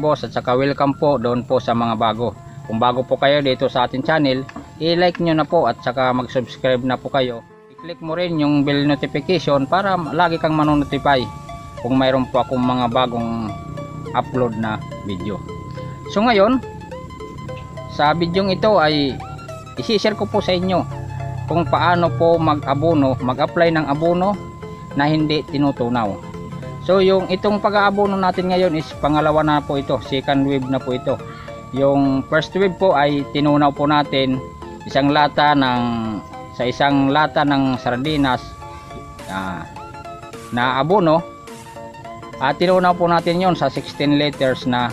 mga boss, at saka welcome po doon po sa mga bago. Kung bago po kayo dito sa ating channel, i-like nyo na po at saka mag-subscribe na po kayo. I-click mo rin yung bell notification para lagi kang manonotify kung mayroon po akong mga bagong upload na video. So ngayon, sa video ito ay i-share ko po sa inyo kung paano po mag-apply ng abono na hindi tinutunaw. So yung itong pag-aabono natin ngayon is pangalawa na po ito, second wave na po ito. Yung first wave po ay tinunaw po natin sa isang lata ng sardinas na abono. At tinunaw po natin yon sa 16 liters na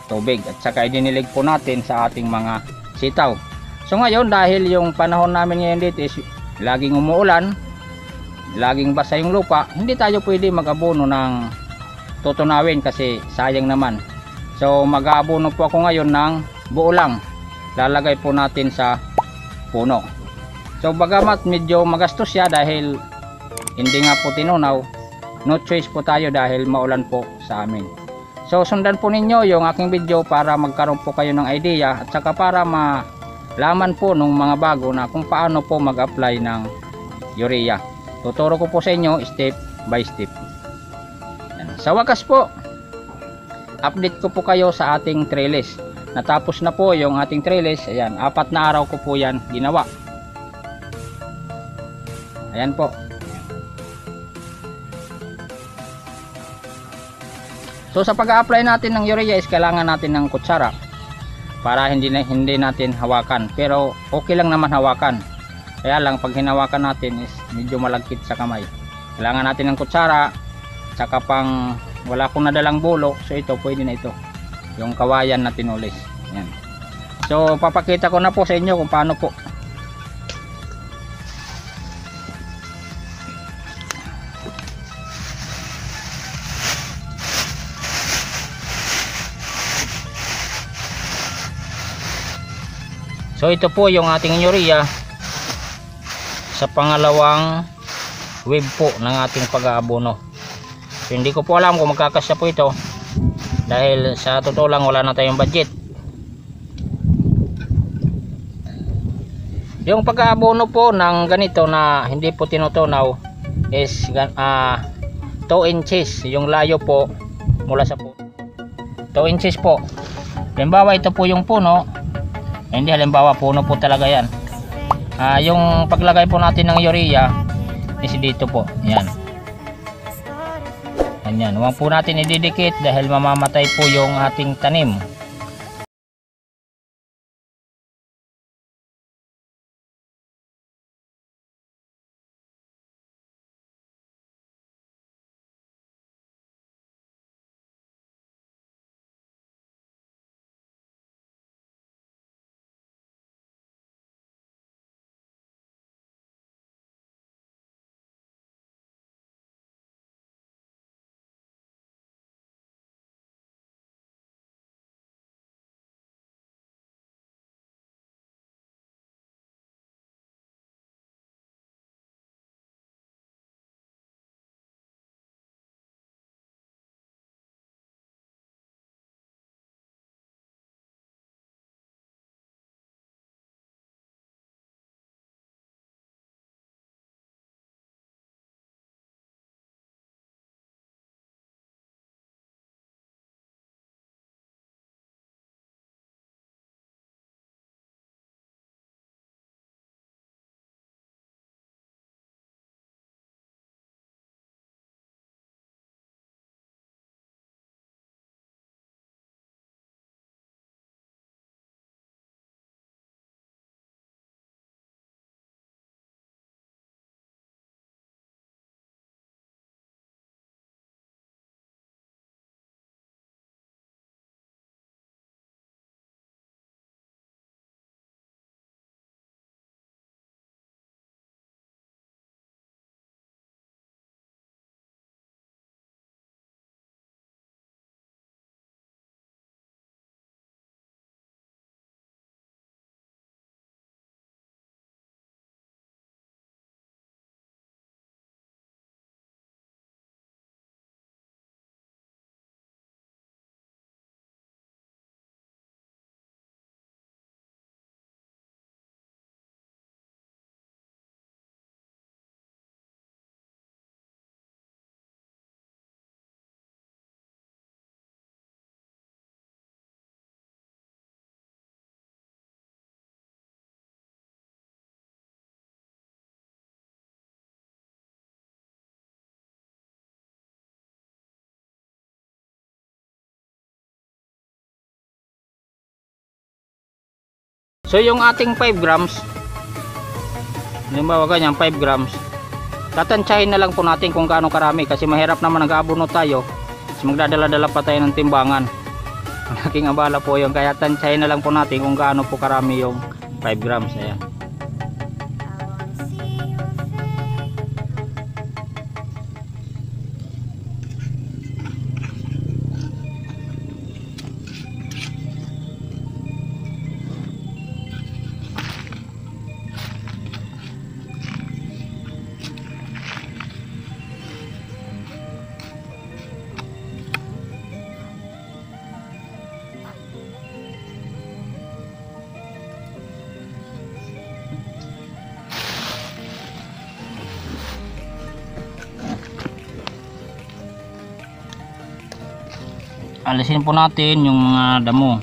tubig at saka idinilig po natin sa ating mga sitaw. So ngayon, dahil yung panahon namin ngayon dito is laging umuulan, laging basa yung lupa, hindi tayo pwede mag-abono ng tutunawin kasi sayang naman. So mag-aabono po ako ngayon ng buo lang, lalagay po natin sa puno. So bagamat medyo magastos siya dahil hindi nga po tinunaw, no choice po tayo dahil maulan po sa amin. So sundan po ninyo yung aking video para magkaroon po kayo ng idea at saka para malaman po ng mga bago na kung paano po mag-apply ng urea. Tuturo ko po sa inyo step by step. Yan. Sa wakas po, update ko po kayo sa ating trellis. Natapos na po yung ating trellis. Ayan, 4 na araw ko po yan ginawa. Ayan po. So sa pag-a-apply natin ng urea is kailangan natin ng kutsara para hindi natin hawakan. Pero okay lang naman hawakan. Kaya lang pag hinawakan natin is medyo malagkit sa kamay. Kailangan natin ng kutsara, saka pang wala akong nadalang bulo, so ito pwede na ito. Yung kawayan na tinulis. Yan. So papakita ko na po sa inyo kung paano po. So ito po yung ating urea sa pangalawang wave po ng ating pag-aabono. So hindi ko po alam kung magkakasya po ito dahil sa totoo lang wala na tayong budget. Yung pag-aabono po ng ganito na hindi po tinutunaw is 2 inches yung layo po mula sa puno. 2 inches po. Halimbawa ito po yung puno, hindi halimbawa puno po talaga yan. Yung paglagay po natin ng urea is dito po. Yan. Yan. Huwag po natin ididikit dahil mamamatay po yung ating tanim. So yung ating 5 grams, halimbawa ganyan 5 grams, tatantsahin na lang po natin kung gaano karami, kasi mahirap naman nag-aabono tayo, magdadala-dala pa tayo ng timbangan. Malaking abala po yun, kaya tantsahin na lang po natin kung gaano po karami yung 5 grams. Ayan. Alisin po natin yung mga damo.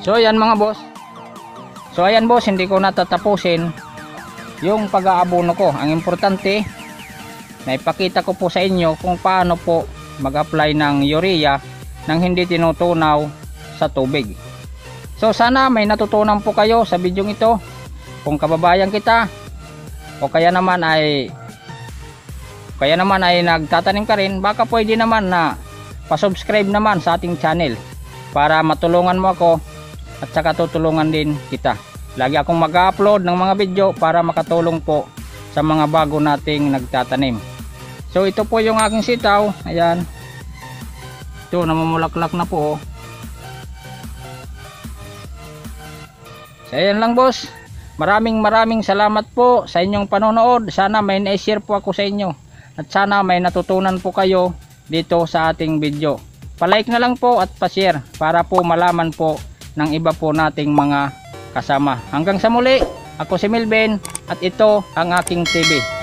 So ayan mga boss. So ayan boss, hindi ko natatapusin yung pag-aabono ko. Ang importante, naipakita ko po sa inyo kung paano po mag-apply ng urea nang hindi tinutunaw sa tubig. So sana may natutunan po kayo sa video ito. Kung kababayan kita o kaya naman ay nagtatanim ka rin, baka pwede naman na pa-subscribe naman sa ating channel para matulungan mo ako at saka tutulungan din kita. Lagi akong mag-upload ng mga video para makatulong po sa mga bago nating nagtatanim. So ito po yung aking sitaw. Ayan. Ito namumulaklak na po. So ayan lang boss. Maraming salamat po sa inyong panonood. Sana may na-share po ako sa inyo. At sana may natutunan po kayo dito sa ating video. Pa-like na lang po at pa-share para po malaman po ng iba po nating mga kasama. Hanggang sa muli, ako si Melvin at ito ang aking TV.